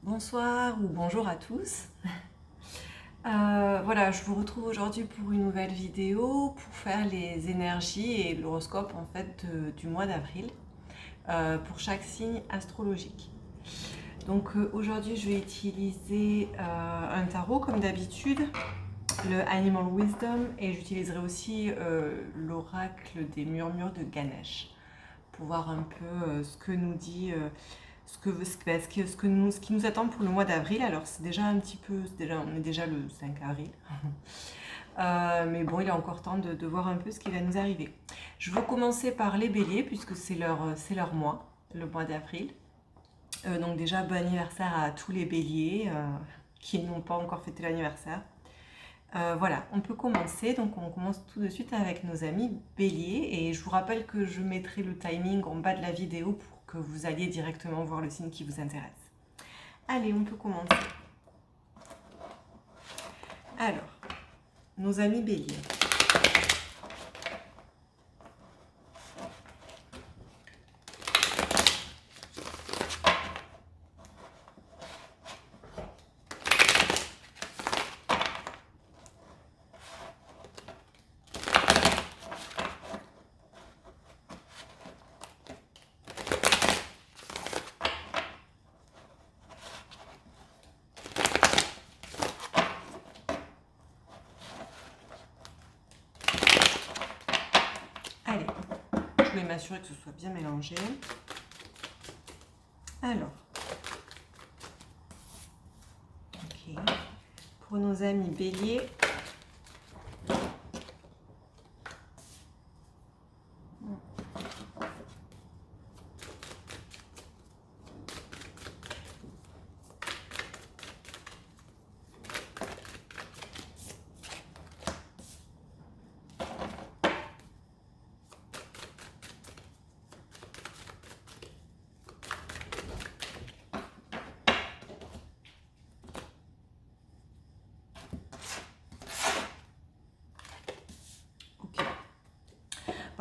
Bonsoir ou bonjour à tous. Voilà, je vous retrouve aujourd'hui pour une nouvelle vidéo pour faire les énergies et l'horoscope en fait du mois d'avril pour chaque signe astrologique. Donc aujourd'hui je vais utiliser un tarot comme d'habitude, le Animal Wisdom, et j'utiliserai aussi l'oracle des murmures de Ganesh pour voir un peu ce que nous dit ce qui nous attend pour le mois d'avril. Alors c'est déjà un petit peu, on est déjà le 5 avril. Mais bon, il est encore temps de voir un peu ce qui va nous arriver. Je vais commencer par les béliers, puisque c'est leur mois, le mois d'avril. Donc déjà, bon anniversaire à tous les béliers qui n'ont pas encore fêté l'anniversaire. Voilà, on peut commencer. Donc on commence tout de suite avec nos amis béliers. Et je vous rappelle que je mettrai le timing en bas de la vidéo pour que vous alliez directement voir le signe qui vous intéresse. Allez, on peut commencer. Alors, nos amis béliers. Allez, je vais m'assurer que ce soit bien mélangé. Alors, ok, pour nos amis béliers,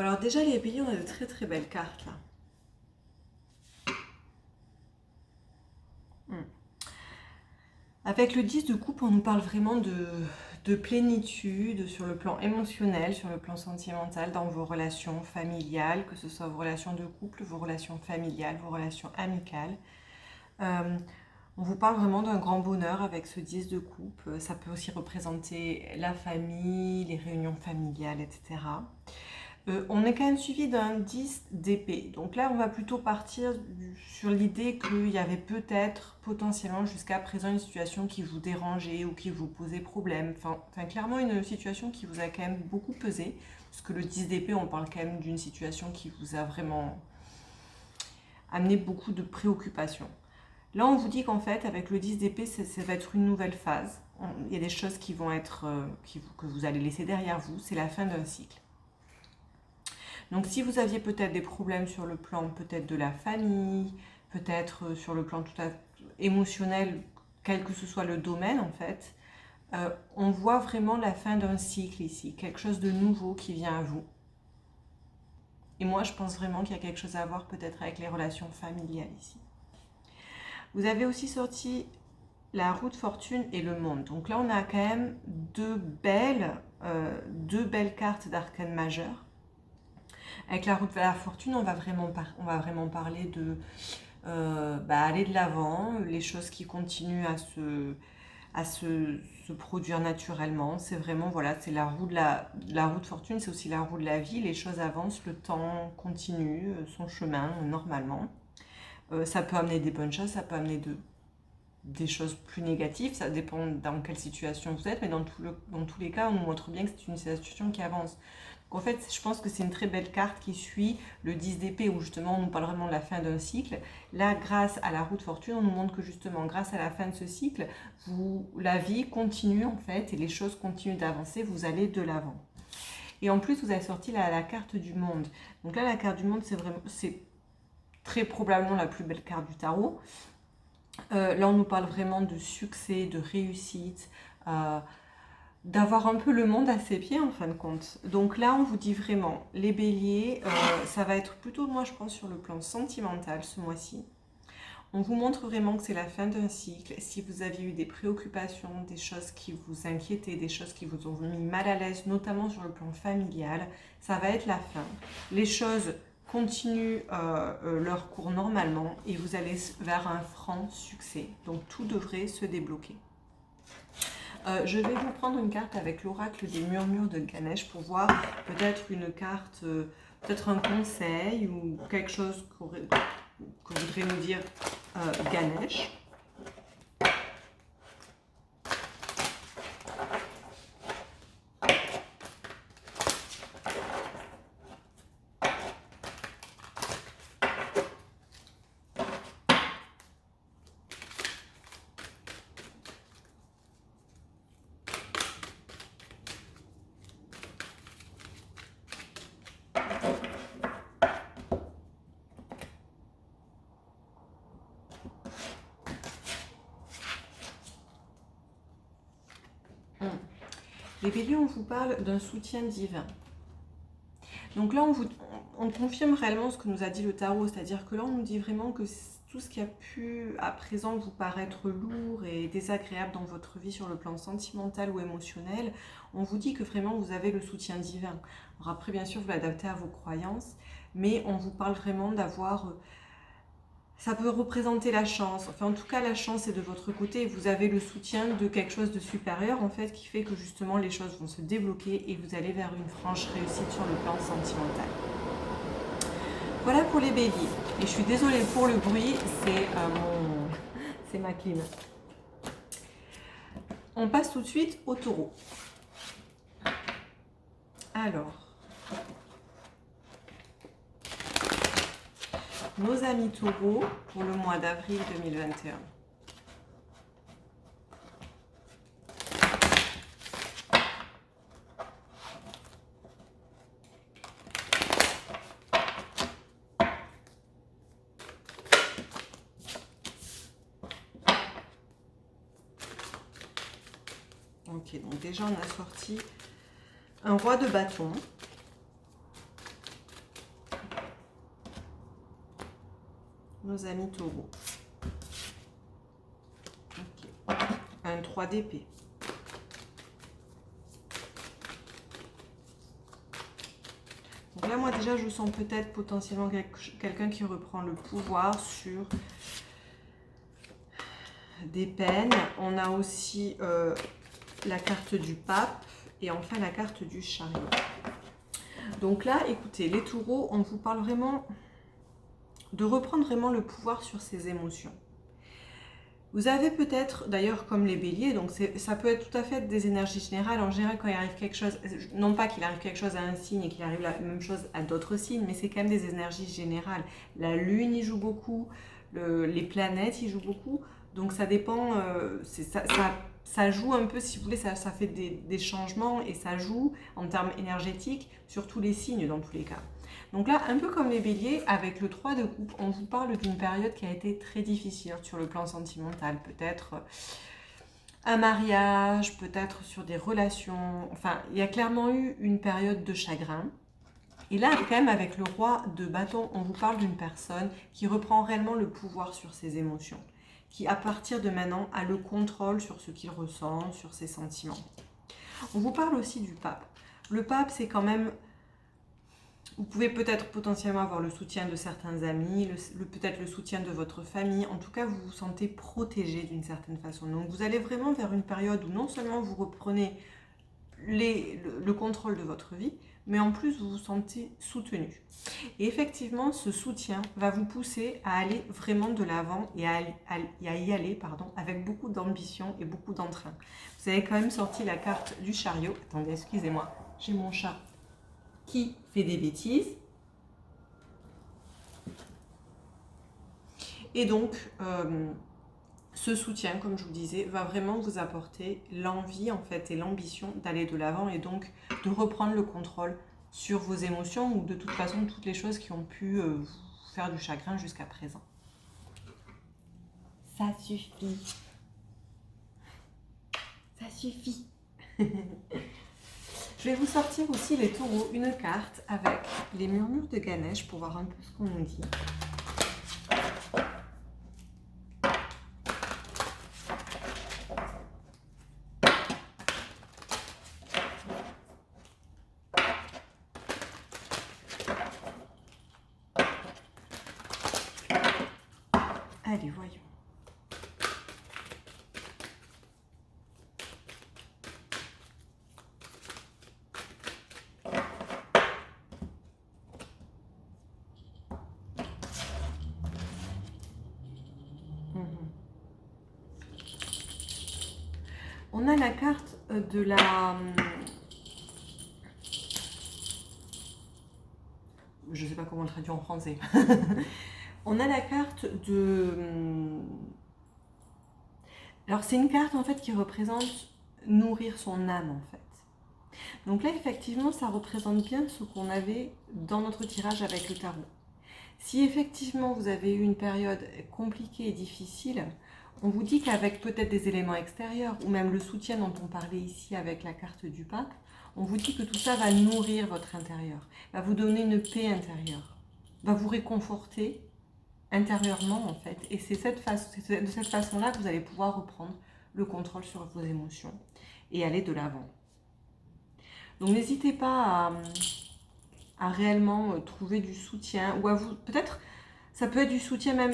alors déjà les béliers, on a de très très belles cartes là. Avec le 10 de coupe, on nous parle vraiment de plénitude sur le plan émotionnel, sur le plan sentimental, dans vos relations familiales, que ce soit vos relations de couple, vos relations familiales, vos relations amicales. On vous parle vraiment d'un grand bonheur avec ce 10 de coupe. Ça peut aussi représenter la famille, les réunions familiales, etc. On est quand même suivi d'un 10 d'épée. Donc là, on va plutôt partir sur l'idée qu'il y avait peut-être, potentiellement, jusqu'à présent, une situation qui vous dérangeait ou qui vous posait problème. Enfin, clairement, une situation qui vous a quand même beaucoup pesé. Parce que le 10 d'épée, on parle quand même d'une situation qui vous a vraiment amené beaucoup de préoccupations. Là, on vous dit qu'en fait, avec le 10 d'épée, ça va être une nouvelle phase. Il y a des choses qui vont être, que vous allez laisser derrière vous. C'est la fin d'un cycle. Donc si vous aviez peut-être des problèmes sur le plan peut-être de la famille, peut-être sur le plan tout à fait émotionnel, quel que ce soit le domaine en fait, on voit vraiment la fin d'un cycle ici, quelque chose de nouveau qui vient à vous. Et moi je pense vraiment qu'il y a quelque chose à voir peut-être avec les relations familiales ici. Vous avez aussi sorti la roue de fortune et le monde. Donc là on a quand même deux belles cartes d'arcane majeur. Avec la route vers la fortune, on va vraiment parler de aller de l'avant, les choses qui continuent à se produire naturellement. C'est vraiment, voilà, c'est la roue de fortune, c'est aussi la roue de la vie. Les choses avancent, le temps continue son chemin normalement. Ça peut amener des bonnes choses, ça peut amener des choses plus négatives, ça dépend dans quelle situation vous êtes, mais dans tous les cas, on nous montre bien que c'est une situation qui avance. Donc en fait, je pense que c'est une très belle carte qui suit le 10 d'épée, où justement on nous parle vraiment de la fin d'un cycle. Là, grâce à la roue de fortune, on nous montre que justement, grâce à la fin de ce cycle, la vie continue en fait, et les choses continuent d'avancer, vous allez de l'avant. Et en plus, vous avez sorti la carte du monde. Donc là, la carte du monde, c'est très probablement la plus belle carte du tarot. Là, on nous parle vraiment de succès, de réussite, d'avoir un peu le monde à ses pieds en fin de compte. Donc là, on vous dit vraiment, les béliers, ça va être plutôt, moi je pense, sur le plan sentimental ce mois-ci. On vous montre vraiment que c'est la fin d'un cycle. Si vous aviez eu des préoccupations, des choses qui vous inquiétaient, des choses qui vous ont mis mal à l'aise, notamment sur le plan familial, ça va être la fin. Les choses continuent leur cours normalement et vous allez vers un franc succès. Donc tout devrait se débloquer. Je vais vous prendre une carte avec l'oracle des murmures de Ganesh pour voir peut-être une carte, peut-être un conseil ou quelque chose que voudrait nous dire Ganesh. Les béliers, on vous parle d'un soutien divin. Donc là, on confirme réellement ce que nous a dit le tarot, c'est-à-dire que là, on nous dit vraiment que tout ce qui a pu à présent vous paraître lourd et désagréable dans votre vie sur le plan sentimental ou émotionnel, on vous dit que vraiment vous avez le soutien divin. Alors après, bien sûr, vous l'adaptez à vos croyances, mais on vous parle vraiment d'avoir... Ça peut représenter la chance, enfin en tout cas la chance est de votre côté, vous avez le soutien de quelque chose de supérieur en fait qui fait que justement les choses vont se débloquer et vous allez vers une franche réussite sur le plan sentimental. Voilà pour les béliers, et je suis désolée pour le bruit, c'est ma clim. On passe tout de suite au taureau. Alors... nos amis taureaux pour le mois d'avril 2021. Ok, donc déjà on a sorti un roi de bâton. Nos amis taureaux. Okay. Un 3 d'épée. Donc là, moi déjà, je sens peut-être potentiellement quelqu'un qui reprend le pouvoir sur des peines. On a aussi la carte du pape et enfin la carte du chariot. Donc là, écoutez, les taureaux, on vous parle vraiment... de reprendre vraiment le pouvoir sur ses émotions. Vous avez peut-être, d'ailleurs comme les béliers, donc ça peut être tout à fait des énergies générales. En général, quand il arrive quelque chose, non pas qu'il arrive quelque chose à un signe et qu'il arrive la même chose à d'autres signes, mais c'est quand même des énergies générales. La lune y joue beaucoup, les planètes y jouent beaucoup, donc ça dépend, ça joue un peu, si vous voulez, ça fait des changements et ça joue en termes énergétiques sur tous les signes dans tous les cas. Donc là, un peu comme les béliers, avec le 3 de coupe, on vous parle d'une période qui a été très difficile sur le plan sentimental. Peut-être un mariage, peut-être sur des relations. Enfin, il y a clairement eu une période de chagrin. Et là, quand même, avec le roi de bâton, on vous parle d'une personne qui reprend réellement le pouvoir sur ses émotions, qui, à partir de maintenant, a le contrôle sur ce qu'il ressent, sur ses sentiments. On vous parle aussi du pape. Le pape, c'est quand même... Vous pouvez peut-être potentiellement avoir le soutien de certains amis, peut-être le soutien de votre famille. En tout cas, vous vous sentez protégé d'une certaine façon. Donc, vous allez vraiment vers une période où non seulement vous reprenez le contrôle de votre vie, mais en plus, vous vous sentez soutenu. Et effectivement, ce soutien va vous pousser à aller vraiment de l'avant et à y aller avec beaucoup d'ambition et beaucoup d'entrain. Vous avez quand même sorti la carte du chariot. Attendez, excusez-moi, j'ai mon chat qui fait des bêtises. Et donc, ce soutien, comme je vous disais, va vraiment vous apporter l'envie en fait et l'ambition d'aller de l'avant et donc de reprendre le contrôle sur vos émotions ou de toute façon toutes les choses qui ont pu vous faire du chagrin jusqu'à présent. Ça suffit. Ça suffit. Je vais vous sortir aussi les taureaux, une carte avec les murmures de Ganesh pour voir un peu ce qu'on nous dit. Allez, voyons. On a la carte de la... Je ne sais pas comment le traduire en français. On a la carte de... Alors c'est une carte en fait qui représente nourrir son âme en fait. Donc là effectivement ça représente bien ce qu'on avait dans notre tirage avec le tarot. Si effectivement vous avez eu une période compliquée et difficile, on vous dit qu'avec peut-être des éléments extérieurs ou même le soutien dont on parlait ici avec la carte du pape, on vous dit que tout ça va nourrir votre intérieur, va vous donner une paix intérieure, va vous réconforter intérieurement en fait. Et c'est de cette façon-là que vous allez pouvoir reprendre le contrôle sur vos émotions et aller de l'avant. Donc n'hésitez pas à réellement trouver du soutien ou à vous, peut-être ça peut être du soutien même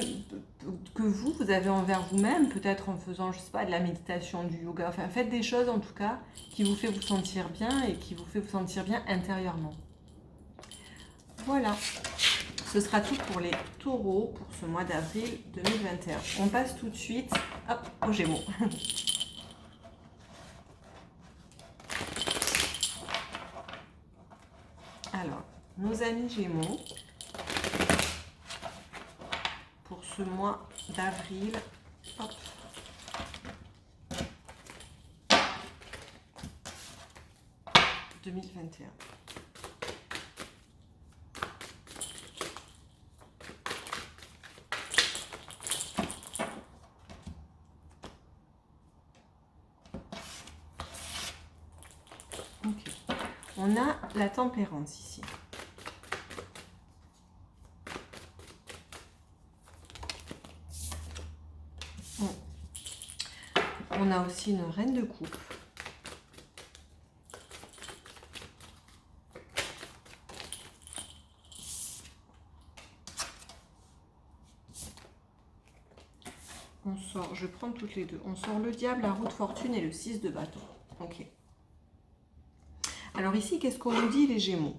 que vous avez envers vous-même, peut-être en faisant, je sais pas, de la méditation, du yoga, enfin faites des choses en tout cas qui vous fait vous sentir bien et qui vous fait vous sentir bien intérieurement. Voilà, ce sera tout pour les taureaux pour ce mois d'avril 2021. On passe tout de suite aux Gémeaux. Alors, nos amis Gémeaux, pour ce mois d'avril, 2021. Ok. On a la tempérance ici. On a aussi une reine de coupe. On sort, je prends toutes les deux. On sort le diable, la roue de fortune et le 6 de bâton. Ok. Alors ici, qu'est-ce qu'on nous dit les Gémeaux?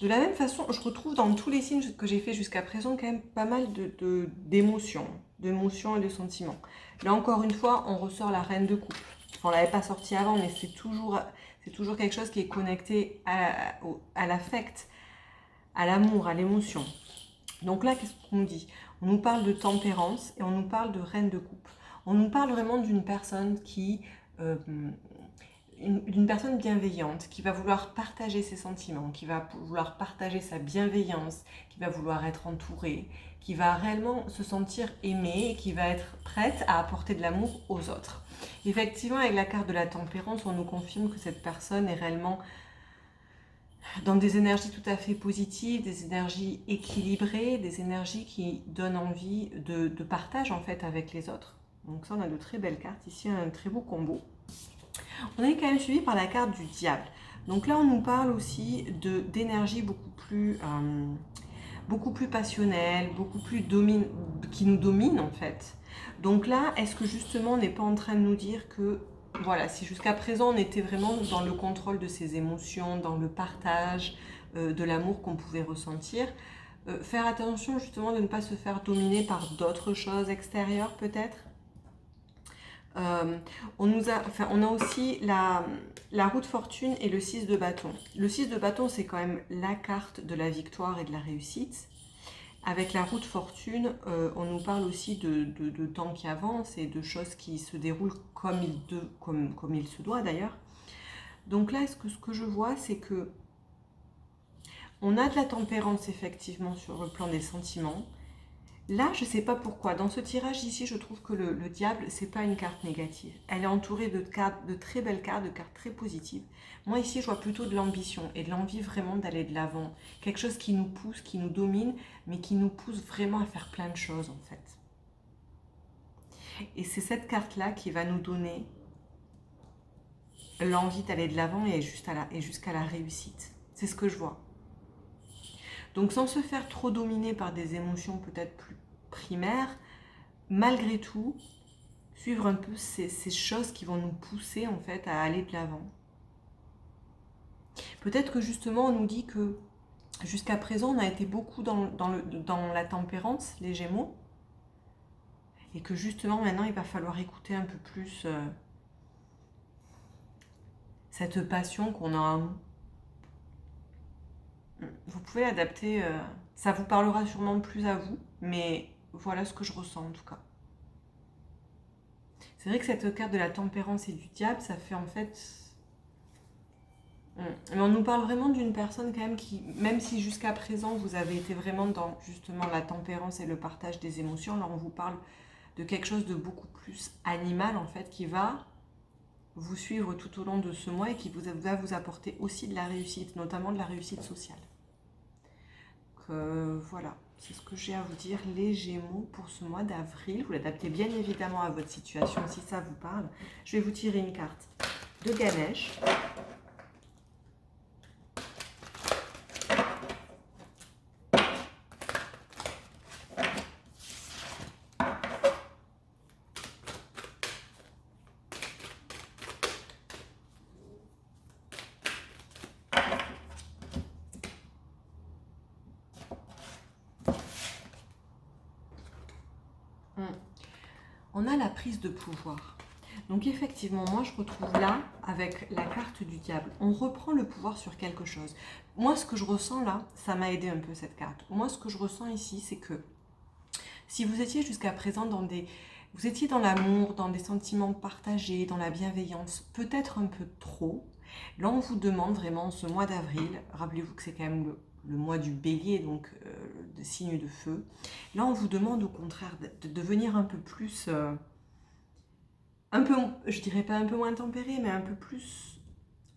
De la même façon, je retrouve dans tous les signes que j'ai fait jusqu'à présent quand même pas mal d'émotions et de sentiments. Là encore une fois, on ressort la reine de coupe. Enfin, on ne l'avait pas sorti avant, mais c'est toujours quelque chose qui est connecté à l'affect, à l'amour, à l'émotion. Donc là, qu'est-ce qu'on nous dit? On nous parle de tempérance et on nous parle de reine de coupe. On nous parle vraiment d'une personne qui... d'une personne bienveillante qui va vouloir partager ses sentiments, qui va vouloir partager sa bienveillance, qui va vouloir être entourée, qui va réellement se sentir aimée et qui va être prête à apporter de l'amour aux autres. Effectivement, avec la carte de la tempérance, on nous confirme que cette personne est réellement dans des énergies tout à fait positives, des énergies équilibrées, des énergies qui donnent envie de partage en fait avec les autres. Donc ça, on a de très belles cartes. Ici, un très beau combo. On est quand même suivi par la carte du diable. Donc là, on nous parle aussi d'énergie beaucoup plus passionnelle, beaucoup plus qui nous domine en fait. Donc là, est-ce que justement, on n'est pas en train de nous dire que, voilà, si jusqu'à présent, on était vraiment dans le contrôle de ses émotions, dans le partage de l'amour qu'on pouvait ressentir, faire attention justement de ne pas se faire dominer par d'autres choses extérieures peut-être. On a aussi la roue de fortune et le 6 de bâton. Le 6 de bâton, c'est quand même la carte de la victoire et de la réussite. Avec la roue de fortune, on nous parle aussi de temps qui avance et de choses qui se déroulent comme il se doit d'ailleurs. Donc là, ce que je vois, c'est que on a de la tempérance effectivement sur le plan des sentiments. Là, je ne sais pas pourquoi. Dans ce tirage ici, je trouve que le diable, ce n'est pas une carte négative. Elle est entourée de très belles cartes, de cartes très positives. Moi, ici, je vois plutôt de l'ambition et de l'envie vraiment d'aller de l'avant. Quelque chose qui nous pousse, qui nous domine, mais qui nous pousse vraiment à faire plein de choses, en fait. Et c'est cette carte-là qui va nous donner l'envie d'aller de l'avant et jusqu'à la réussite. C'est ce que je vois. Donc sans se faire trop dominer par des émotions peut-être plus primaires, malgré tout, suivre un peu ces choses qui vont nous pousser en fait à aller de l'avant. Peut-être que justement on nous dit que jusqu'à présent on a été beaucoup dans la tempérance, les Gémeaux, et que justement maintenant il va falloir écouter un peu plus cette passion qu'on a en nous. Vous pouvez adapter, ça vous parlera sûrement plus à vous, mais voilà ce que je ressens en tout cas. C'est vrai que cette carte de la tempérance et du diable, ça fait en fait... Mais on nous parle vraiment d'une personne quand même qui, même si jusqu'à présent vous avez été vraiment dans justement la tempérance et le partage des émotions, là on vous parle de quelque chose de beaucoup plus animal en fait, qui va vous suivre tout au long de ce mois et qui va vous apporter aussi de la réussite, notamment de la réussite sociale. Donc voilà, c'est ce que j'ai à vous dire, les Gémeaux pour ce mois d'avril. Vous l'adaptez bien évidemment à votre situation si ça vous parle. Je vais vous tirer une carte de Ganesh. On a la prise de pouvoir. Donc effectivement, moi je retrouve là, avec la carte du diable, on reprend le pouvoir sur quelque chose. Moi ce que je ressens là, ça m'a aidé un peu cette carte. Moi ce que je ressens ici, c'est que si vous étiez jusqu'à présent vous étiez dans l'amour, dans des sentiments partagés, dans la bienveillance, peut-être un peu trop, là on vous demande vraiment ce mois d'avril, rappelez-vous que c'est quand même le mois du bélier, donc de signe de feu. Là, on vous demande au contraire de devenir un peu plus, je dirais pas un peu moins tempéré, mais un peu plus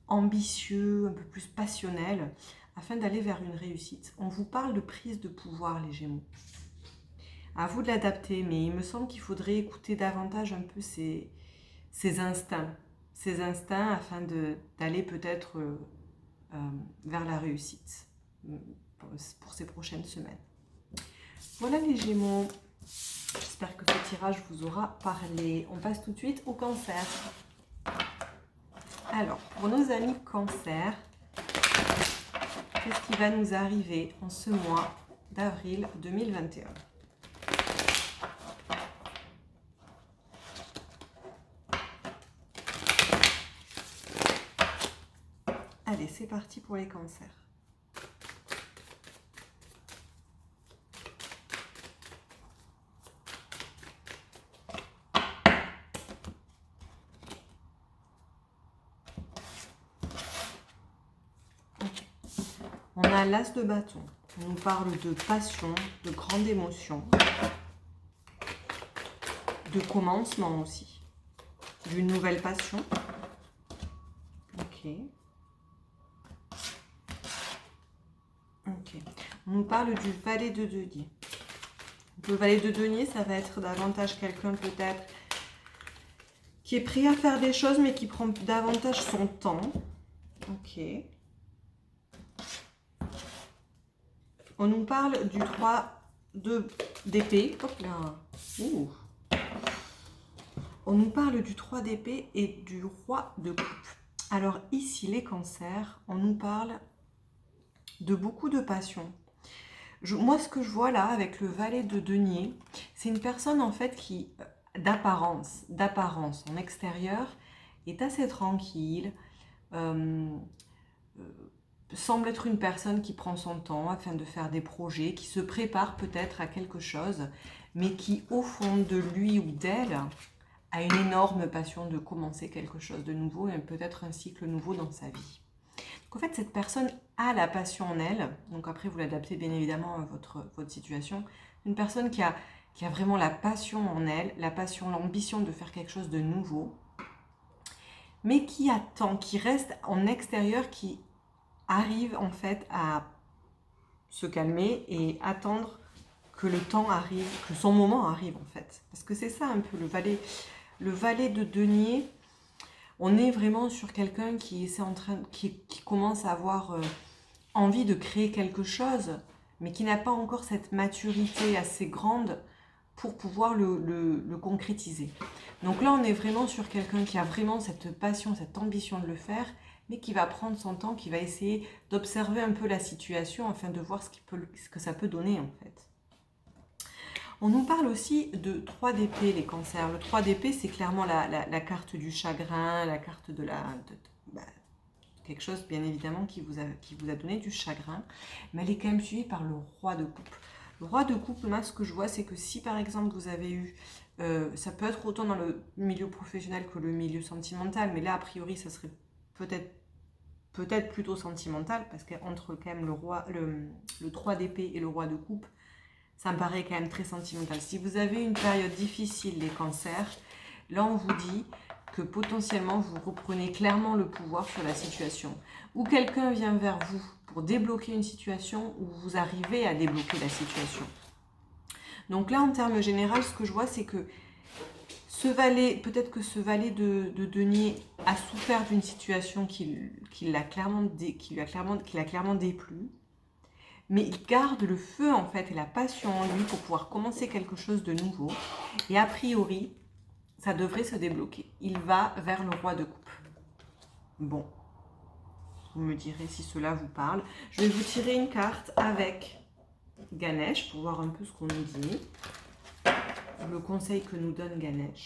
ambitieux, un peu plus passionnel, afin d'aller vers une réussite. On vous parle de prise de pouvoir, les Gémeaux. À vous de l'adapter, mais il me semble qu'il faudrait écouter davantage un peu ces instincts. Ces instincts afin d'aller peut-être vers la réussite pour ces prochaines semaines. Voilà les Gémeaux, j'espère que ce tirage vous aura parlé. On passe tout de suite au Cancer. Alors, pour nos amis Cancer, qu'est-ce qui va nous arriver en ce mois d'avril 2021 ? Allez, c'est parti pour les Cancers. On a l'as de bâton. On nous parle de passion, de grande émotion, de commencement aussi, d'une nouvelle passion. Ok. Ok. On nous parle du valet de denier. Le valet de denier, ça va être davantage quelqu'un peut-être qui est prêt à faire des choses, mais qui prend davantage son temps. Ok. On nous parle du 3 d'épée. Hop là. Ouh. On nous parle du 3 d'épée et du roi de coupe. Alors ici, les cancers, on nous parle de beaucoup de passion. Moi, ce que je vois là, avec le valet de denier, c'est une personne en fait qui, d'apparence en extérieur, est assez tranquille, semble être une personne qui prend son temps afin de faire des projets, qui se prépare peut-être à quelque chose, mais qui, au fond de lui ou d'elle, a une énorme passion de commencer quelque chose de nouveau et peut-être un cycle nouveau dans sa vie. Donc en fait, cette personne a la passion en elle, donc après vous l'adaptez bien évidemment à votre situation, une personne qui a vraiment la passion en elle, la passion, l'ambition de faire quelque chose de nouveau, mais qui attend, qui reste en extérieur, qui arrive en fait à se calmer et attendre que le temps arrive, que son moment arrive en fait. Parce que c'est ça un peu le valet de denier. On est vraiment sur quelqu'un qui commence à avoir envie de créer quelque chose, mais qui n'a pas encore cette maturité assez grande pour pouvoir le concrétiser. Donc là, on est vraiment sur quelqu'un qui a vraiment cette passion, cette ambition de le faire, mais qui va prendre son temps, qui va essayer d'observer un peu la situation afin de voir ce que ça peut donner en fait. On nous parle aussi de 3 d'épée, les cancers. Le 3 d'épée, c'est clairement la carte du chagrin, la carte de quelque chose, bien évidemment, qui vous a donné du chagrin. Mais elle est quand même suivie par le roi de coupe. Le roi de coupe, là, ce que je vois, c'est que si, par exemple, vous avez eu... ça peut être autant dans le milieu professionnel que le milieu sentimental, mais là, a priori, ça serait peut-être plutôt sentimental, parce qu'entre quand même le 3 d'épée et le roi de coupe, ça me paraît quand même très sentimental. Si vous avez une période difficile, les cancers, là on vous dit que potentiellement vous reprenez clairement le pouvoir sur la situation. Ou quelqu'un vient vers vous pour débloquer une situation, ou vous arrivez à débloquer la situation. Donc là en termes généraux, ce que je vois c'est que ce valet, peut-être que ce valet de denier a souffert d'une situation qui l'a clairement déplu. Mais il garde le feu en fait et la passion en lui pour pouvoir commencer quelque chose de nouveau. Et a priori, ça devrait se débloquer. Il va vers le roi de coupe. Bon, vous me direz si cela vous parle. Je vais vous tirer une carte avec Ganesh pour voir un peu ce qu'on nous dit. Le conseil que nous donne Ganesh.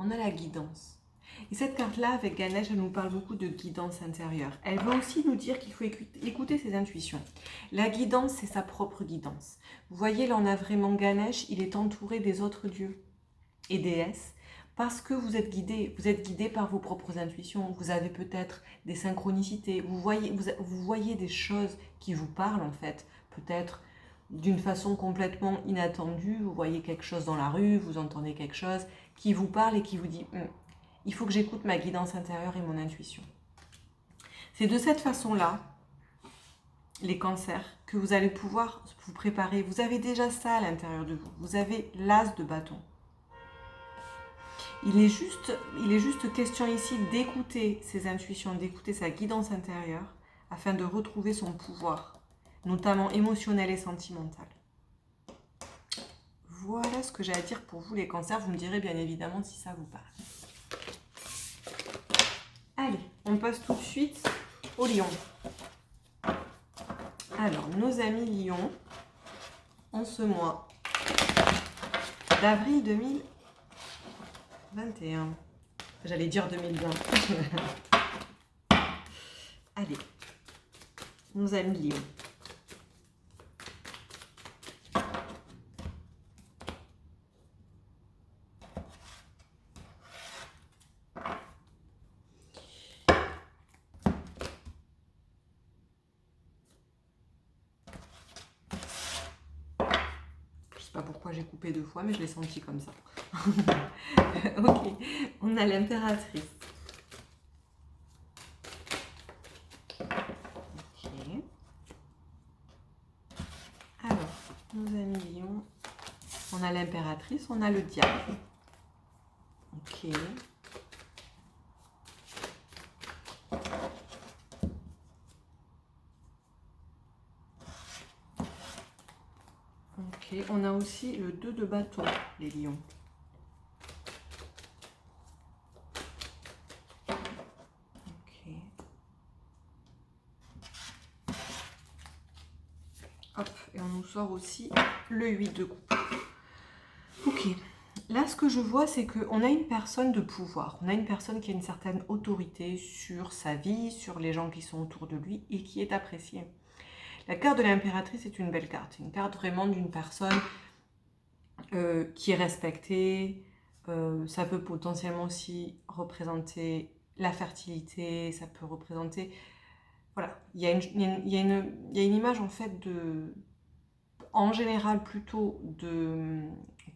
On a la guidance. Et cette carte-là, avec Ganesh, elle nous parle beaucoup de guidance intérieure. Elle veut aussi nous dire qu'il faut écouter ses intuitions. La guidance, c'est sa propre guidance. Vous voyez, là, on a vraiment Ganesh, il est entouré des autres dieux et déesses, parce que vous êtes guidé par vos propres intuitions. Vous avez peut-être des synchronicités, vous voyez des choses qui vous parlent, en fait. Peut-être d'une façon complètement inattendue, vous voyez quelque chose dans la rue, vous entendez quelque chose qui vous parle et qui vous dit il faut que j'écoute ma guidance intérieure et mon intuition. C'est de cette façon-là, les cancers, que vous allez pouvoir vous préparer. Vous avez déjà ça à l'intérieur de vous. Vous avez l'as de bâton. Il est juste question ici d'écouter ses intuitions, d'écouter sa guidance intérieure afin de retrouver son pouvoir, notamment émotionnel et sentimental. Voilà ce que j'ai à dire pour vous les cancers. Vous me direz bien évidemment si ça vous parle. Allez, on passe tout de suite au lion. Alors, nos amis lions, en ce mois d'avril 2021. J'allais dire 2020. Allez, nos amis lions. Pas pourquoi j'ai coupé 2 fois, mais je l'ai senti comme ça. Ok, on a l'impératrice. Ok. Alors, nos amis lions, on a l'impératrice, on a le diable. Ok. Ok, on a aussi le 2 de bâton, les lions. Ok. Hop, et on nous sort aussi le 8 de coupe. Ok, là ce que je vois c'est qu'on a une personne de pouvoir, on a une personne qui a une certaine autorité sur sa vie, sur les gens qui sont autour de lui et qui est appréciée. La carte de l'impératrice est une belle carte, une carte vraiment d'une personne qui est respectée. Ça peut potentiellement aussi représenter la fertilité, ça peut représenter... Voilà, il y a une image en fait en général plutôt de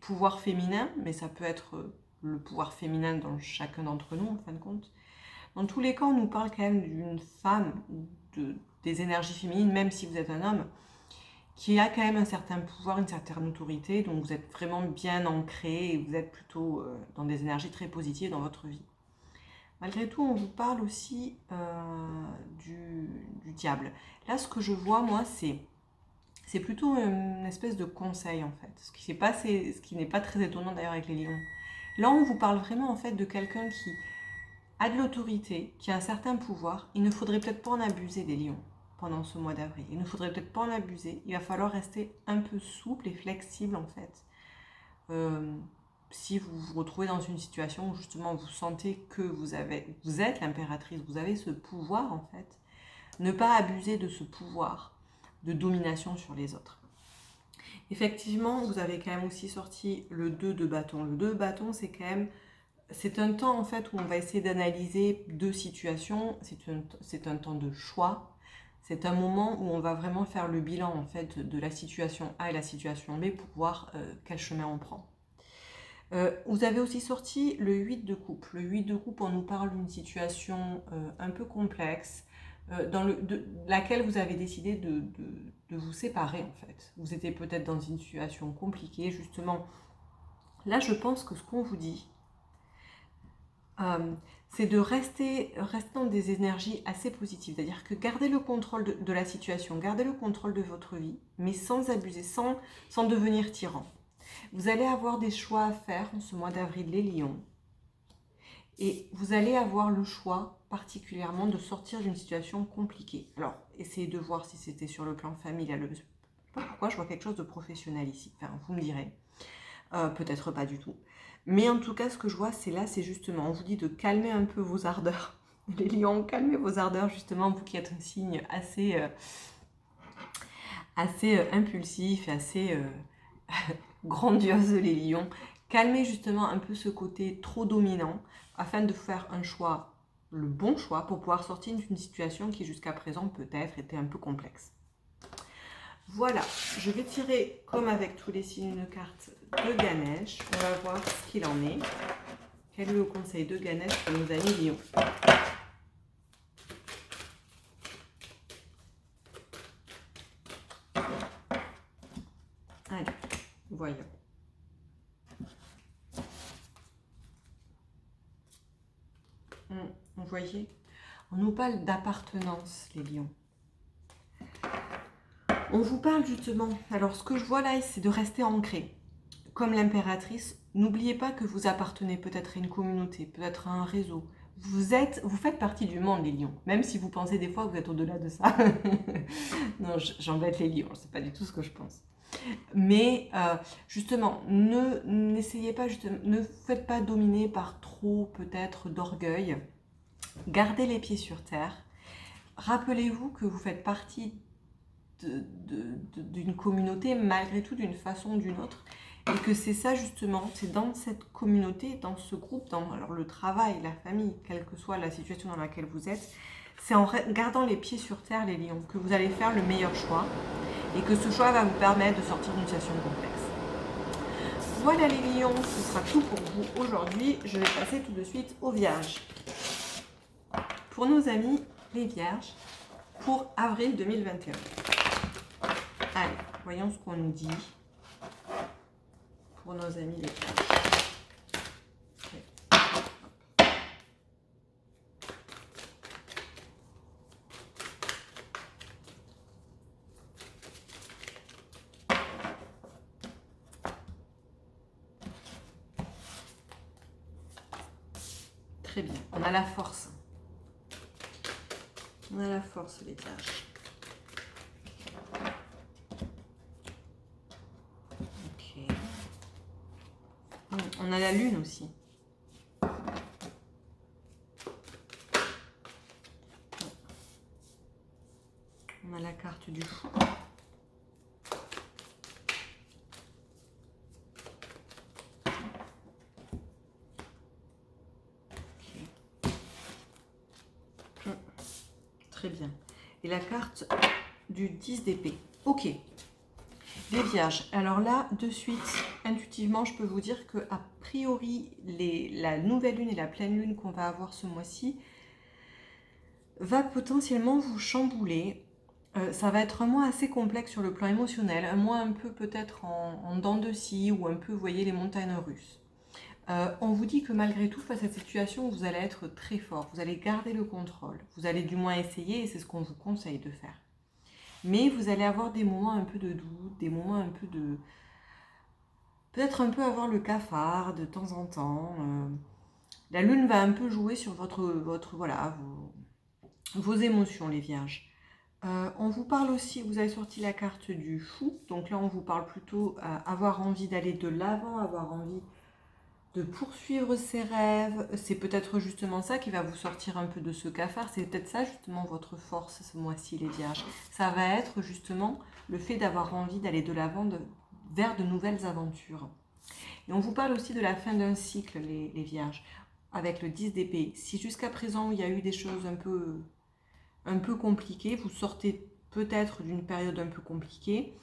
pouvoir féminin, mais ça peut être le pouvoir féminin dans chacun d'entre nous en fin de compte. Dans tous les cas, on nous parle quand même d'une femme, des énergies féminines, même si vous êtes un homme, qui a quand même un certain pouvoir, une certaine autorité, donc vous êtes vraiment bien ancré et vous êtes plutôt dans des énergies très positives dans votre vie. Malgré tout, on vous parle aussi du diable. Là, ce que je vois, moi, c'est plutôt une espèce de conseil, en fait. Ce qui n'est pas très étonnant d'ailleurs avec les lions. Là, on vous parle vraiment, en fait, de quelqu'un qui a de l'autorité, qui a un certain pouvoir. Il ne faudrait peut-être pas en abuser des lions pendant ce mois d'avril. Il ne faudrait peut-être pas en abuser. Il va falloir rester un peu souple et flexible, en fait. Si vous vous retrouvez dans une situation où justement vous sentez que vous êtes l'impératrice, vous avez ce pouvoir, en fait, ne pas abuser de ce pouvoir de domination sur les autres. Effectivement, vous avez quand même aussi sorti le 2 de bâton. Le 2 de bâton, c'est un temps en fait où on va essayer d'analyser deux situations. C'est un temps de choix. C'est un moment où on va vraiment faire le bilan en fait de la situation A et la situation B pour voir quel chemin on prend. Vous avez aussi sorti le 8 de coupe. Le 8 de coupe, on nous parle d'une situation un peu complexe dans laquelle vous avez décidé de vous séparer en fait. Vous étiez peut-être dans une situation compliquée, justement. Là, je pense que ce qu'on vous dit, c'est de rester dans des énergies assez positives. C'est-à-dire que gardez le contrôle de la situation, gardez le contrôle de votre vie, mais sans abuser, sans devenir tyran. Vous allez avoir des choix à faire en ce mois d'avril, les lions. Et vous allez avoir le choix particulièrement de sortir d'une situation compliquée. Alors, essayez de voir si c'était sur le plan familial. Je ne sais pas pourquoi je vois quelque chose de professionnel ici. Enfin, vous me direz. Peut-être pas du tout. Mais en tout cas, ce que je vois, c'est justement, on vous dit de calmer un peu vos ardeurs. Les lions, calmez vos ardeurs, justement, vous qui êtes un signe assez impulsif, assez grandiose, les lions. Calmez justement un peu ce côté trop dominant afin de faire un choix, le bon choix, pour pouvoir sortir d'une situation qui jusqu'à présent peut-être était un peu complexe. Voilà, je vais tirer, comme avec tous les signes, une carte de Ganesh. On va voir ce qu'il en est. Quel est le conseil de Ganesh pour nos amis lions? Allez, voyons. Vous voyez, on nous parle d'appartenance, les lions. On vous parle justement, alors ce que je vois là, c'est de rester ancré. Comme l'impératrice, n'oubliez pas que vous appartenez peut-être à une communauté, peut-être à un réseau. Vous faites partie du monde, les lions, même si vous pensez des fois que vous êtes au-delà de ça. Non, j'embête les lions, c'est pas du tout ce que je pense. Mais justement, n'essayez pas, ne vous faites pas dominer par trop peut-être d'orgueil. Gardez les pieds sur terre. Rappelez-vous que vous faites partie d'une communauté, malgré tout, d'une façon ou d'une autre. Et que c'est ça justement, c'est dans cette communauté, dans ce groupe, dans le travail, la famille, quelle que soit la situation dans laquelle vous êtes, c'est en gardant les pieds sur terre, les lions, que vous allez faire le meilleur choix et que ce choix va vous permettre de sortir d'une situation complexe. Voilà les lions, ce sera tout pour vous aujourd'hui. Je vais passer tout de suite aux vierges. Pour nos amis les vierges, pour avril 2021. Allez, voyons ce qu'on nous dit pour nos amis les vierges. Très bien, on a la force. On a la force, les vierges. Ok. On a la lune aussi. On a la carte du fou. Très bien. Et la carte du 10 d'épée. Ok. Les vierges. Alors là, de suite, intuitivement, je peux vous dire que a priori, la nouvelle lune et la pleine lune qu'on va avoir ce mois-ci va potentiellement vous chambouler. Ça va être un mois assez complexe sur le plan émotionnel, un mois un peu peut-être en dents de scie ou un peu, vous voyez, les montagnes russes. On vous dit que malgré tout, face à cette situation, vous allez être très fort, vous allez garder le contrôle, vous allez du moins essayer et c'est ce qu'on vous conseille de faire. Mais vous allez avoir des moments un peu de doute, des moments un peu de... Peut-être un peu avoir le cafard de temps en temps. La lune va un peu jouer sur voilà, vos émotions, les vierges. On vous parle aussi, vous avez sorti la carte du fou, donc là on vous parle plutôt avoir envie d'aller de l'avant, avoir envie de poursuivre ses rêves. C'est peut-être justement ça qui va vous sortir un peu de ce cafard, c'est peut-être ça justement votre force ce mois-ci les vierges. Ça va être justement le fait d'avoir envie d'aller de l'avant vers de nouvelles aventures. Et on vous parle aussi de la fin d'un cycle les vierges, avec le 10 d'épée. Si jusqu'à présent il y a eu des choses un peu compliquées, vous sortez peut-être d'une période un peu compliquée,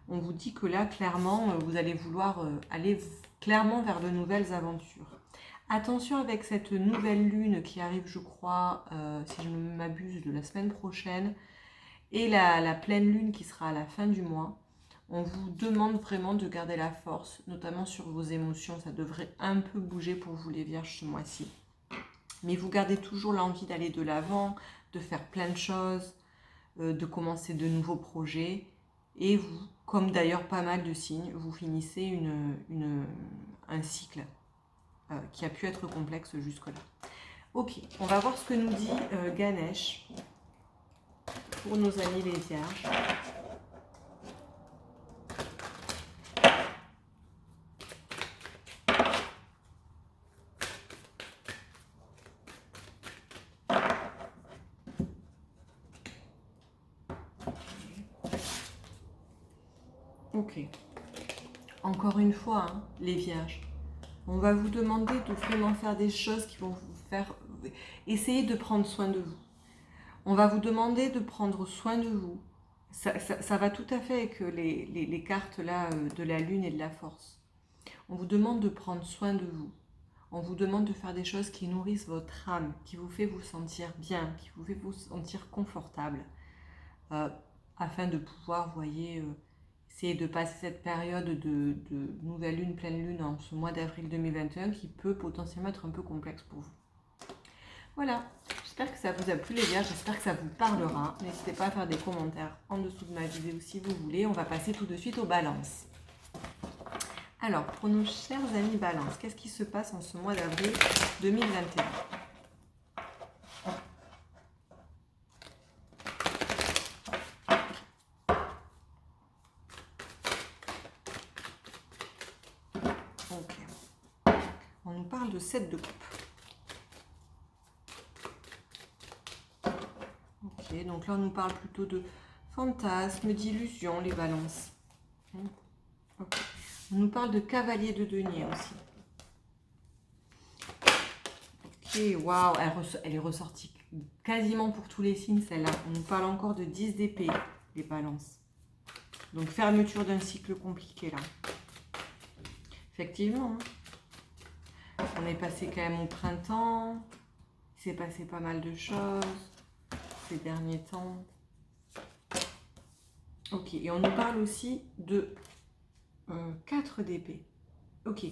on vous dit que là, clairement, vous allez vouloir aller clairement vers de nouvelles aventures. Attention avec cette nouvelle lune qui arrive, je crois, si je ne m'abuse, de la semaine prochaine, et la pleine lune qui sera à la fin du mois. On vous demande vraiment de garder la force, notamment sur vos émotions. Ça devrait un peu bouger pour vous les vierges ce mois-ci. Mais vous gardez toujours l'envie d'aller de l'avant, de faire plein de choses, de commencer de nouveaux projets. Et vous, comme d'ailleurs pas mal de signes, vous finissez un cycle qui a pu être complexe jusque-là. Ok, on va voir ce que nous dit Ganesh pour nos amis les vierges. Ok. Encore une fois, hein, les vierges, on va vous demander de vraiment faire des choses qui vont vous faire essayer de prendre soin de vous. On va vous demander de prendre soin de vous. Ça va tout à fait avec les cartes là de la lune et de la force. On vous demande de prendre soin de vous. On vous demande de faire des choses qui nourrissent votre âme, qui vous fait vous sentir bien, qui vous fait vous sentir confortable, euh, afin de pouvoir, vous voyez, essayer de passer cette période de nouvelle lune, pleine lune en ce mois d'avril 2021 qui peut potentiellement être un peu complexe pour vous. Voilà, j'espère que ça vous a plu les vierges, j'espère que ça vous parlera. N'hésitez pas à faire des commentaires en dessous de ma vidéo si vous voulez. On va passer tout de suite aux balances. Alors, pour nos chers amis balance, qu'est-ce qui se passe en ce mois d'avril 2021 ? Ok. On nous parle de 7 de coupe. Ok, donc là on nous parle plutôt de fantasmes, d'illusions, les balances. Ok. On nous parle de cavalier de denier aussi. Ok, waouh, elle est ressortie quasiment pour tous les signes celle-là. On nous parle encore de 10 d'épée, les balances. Donc fermeture d'un cycle compliqué là. Effectivement, hein. On est passé quand même au printemps. Il s'est passé pas mal de choses ces derniers temps. Ok, et on nous parle aussi de 4 d'épée. Ok,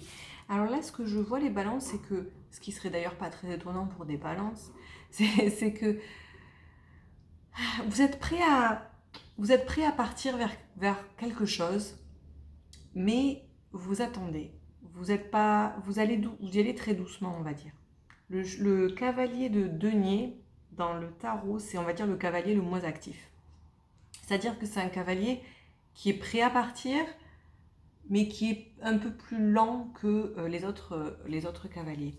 alors là ce que je vois les balances, c'est que, ce qui serait d'ailleurs pas très étonnant pour des balances, c'est que vous êtes prêt à partir vers quelque chose, mais vous attendez. Vous y allez très doucement, on va dire. Le cavalier de denier, dans le tarot, c'est, on va dire, le cavalier le moins actif. C'est-à-dire que c'est un cavalier qui est prêt à partir, mais qui est un peu plus lent que les autres cavaliers.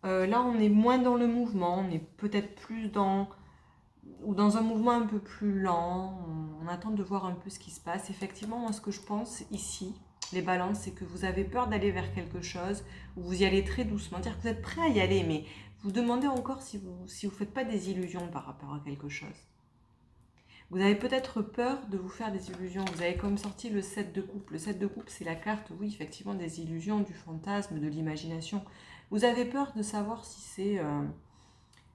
Là, on est moins dans le mouvement, on est peut-être plus dans un mouvement un peu plus lent. On attend de voir un peu ce qui se passe. Effectivement, moi, ce que je pense ici, les balances, c'est que vous avez peur d'aller vers quelque chose, où vous y allez très doucement, dire que vous êtes prêt à y aller, mais vous demandez encore si vous faites pas des illusions par rapport à quelque chose. Vous avez peut-être peur de vous faire des illusions. Vous avez comme sorti le 7 de coupe. Le 7 de coupe, c'est la carte, oui, effectivement, des illusions, du fantasme, de l'imagination. Vous avez peur de savoir si c'est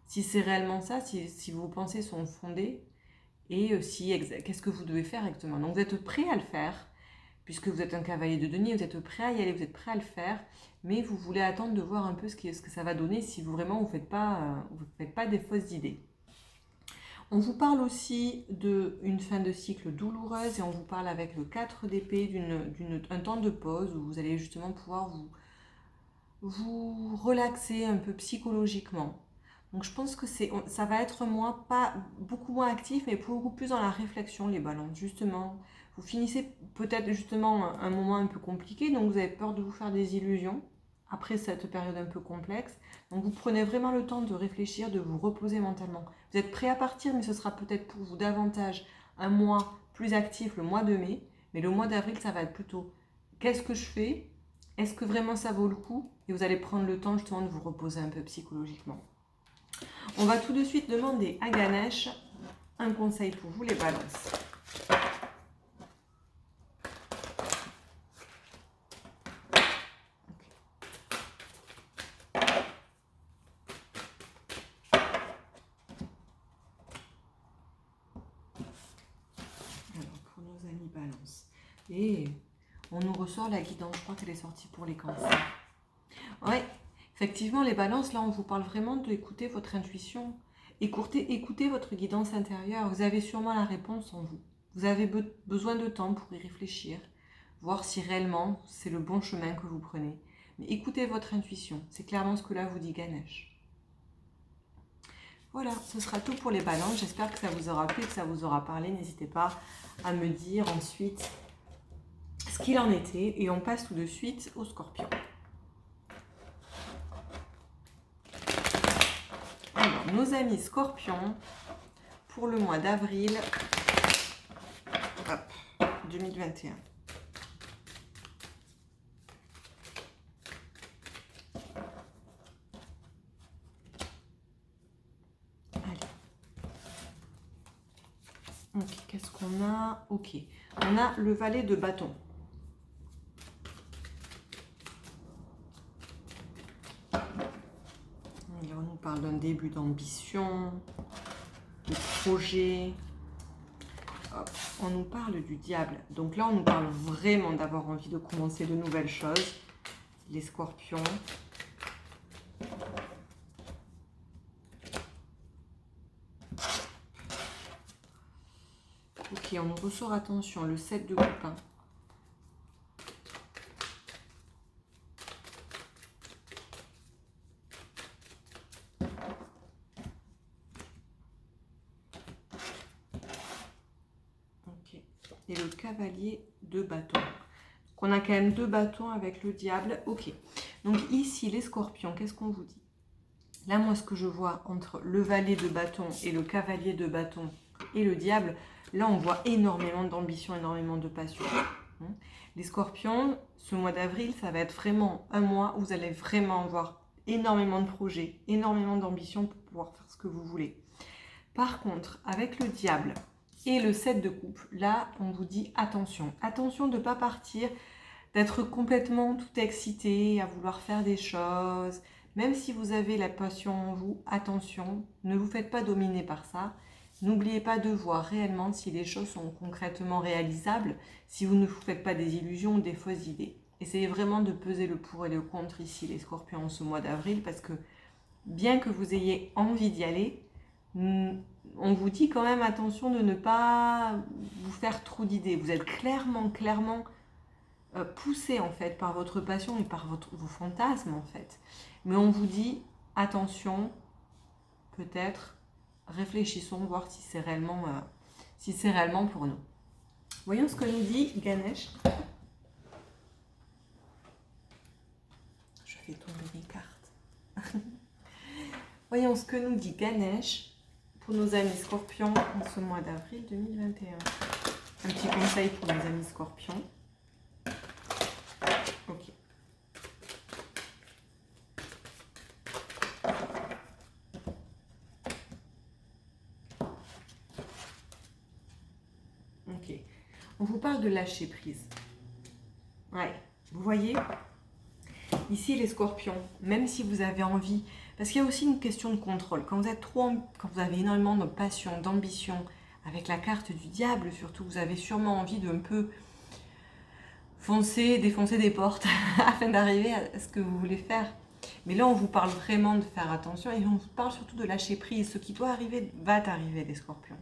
si c'est réellement ça, si vos pensées sont fondées et qu'est-ce que vous devez faire exactement. Donc vous êtes prêt à le faire, puisque vous êtes un cavalier de denier, vous êtes prêt à y aller, vous êtes prêt à le faire, mais vous voulez attendre de voir un peu ce que ça va donner si vous vraiment vous faites pas des fausses idées. On vous parle aussi d'une fin de cycle douloureuse et on vous parle avec le 4 d'épée d'un temps de pause où vous allez justement pouvoir vous relaxer un peu psychologiquement. Donc je pense que ça va être pas beaucoup moins actif, mais beaucoup plus dans la réflexion, les balances. Justement, vous finissez peut-être justement un moment un peu compliqué, donc vous avez peur de vous faire des illusions après cette période un peu complexe. Donc vous prenez vraiment le temps de réfléchir, de vous reposer mentalement. Vous êtes prêt à partir, mais ce sera peut-être pour vous davantage un mois plus actif, le mois de mai. Mais le mois d'avril, ça va être plutôt qu'est-ce que je fais? Est-ce que vraiment ça vaut le coup? Et vous allez prendre le temps justement de vous reposer un peu psychologiquement. On va tout de suite demander à Ganesh un conseil pour vous, les balances. Alors, pour nos amis balances. Et on nous ressort la guidance, je crois qu'elle est sortie pour les cancers. Ouais, effectivement, les balances, là, on vous parle vraiment d'écouter votre intuition. Écoutez votre guidance intérieure. Vous avez sûrement la réponse en vous. Vous avez besoin de temps pour y réfléchir, voir si réellement c'est le bon chemin que vous prenez. Mais écoutez votre intuition. C'est clairement ce que là vous dit Ganesh. Voilà, ce sera tout pour les balances. J'espère que ça vous aura plu, que ça vous aura parlé. N'hésitez pas à me dire ensuite ce qu'il en était. Et on passe tout de suite au Scorpion. Alors, nos amis Scorpions, pour le mois d'avril 2021. Allez. Ok, qu'est-ce qu'on a? Ok, on a le valet de bâton. On nous parle d'un début d'ambition, de projet. Hop, on nous parle du diable. Donc là, on nous parle vraiment d'avoir envie de commencer de nouvelles choses. Les Scorpions. Ok, on nous ressort, attention, le 7 de coupe. Ok, et le cavalier de bâton. Donc on a quand même 2 bâtons avec le diable. Ok, donc ici, les Scorpions, qu'est-ce qu'on vous dit? Là, moi, ce que je vois entre le valet de bâton et le cavalier de bâton et le diable, là, on voit énormément d'ambition, énormément de passion. Les Scorpions, ce mois d'avril, ça va être vraiment un mois où vous allez vraiment avoir énormément de projets, énormément d'ambition pour pouvoir faire ce que vous voulez. Par contre, avec le diable et le 7 de coupe, là, on vous dit attention. Attention de ne pas partir, d'être complètement tout excité, à vouloir faire des choses. Même si vous avez la passion en vous, attention, ne vous faites pas dominer par ça. N'oubliez pas de voir réellement si les choses sont concrètement réalisables, si vous ne vous faites pas des illusions ou des fausses idées. Essayez vraiment de peser le pour et le contre ici, les Scorpions, en ce mois d'avril, parce que bien que vous ayez envie d'y aller, on vous dit quand même attention de ne pas vous faire trop d'idées. Vous êtes clairement poussé en fait par votre passion et par vos fantasmes en fait. Mais on vous dit attention, peut-être réfléchissons, voir si c'est réellement pour nous. Voyons ce que nous dit Ganesh. Je fais tomber mes cartes. Voyons ce que nous dit Ganesh pour nos amis Scorpions en ce mois d'avril 2021. Un petit conseil pour nos amis Scorpions. Ok. Ok. On vous parle de lâcher prise. Ouais. Vous voyez, Ici, les scorpions, même si vous avez envie, parce qu'il y a aussi une question de contrôle. Quand vous avez énormément de passion, d'ambition, avec la carte du diable surtout, vous avez sûrement envie de un peu défoncer des portes afin d'arriver à ce que vous voulez faire. Mais là, on vous parle vraiment de faire attention et on vous parle surtout de lâcher prise. Ce qui doit arriver va t'arriver, les scorpions.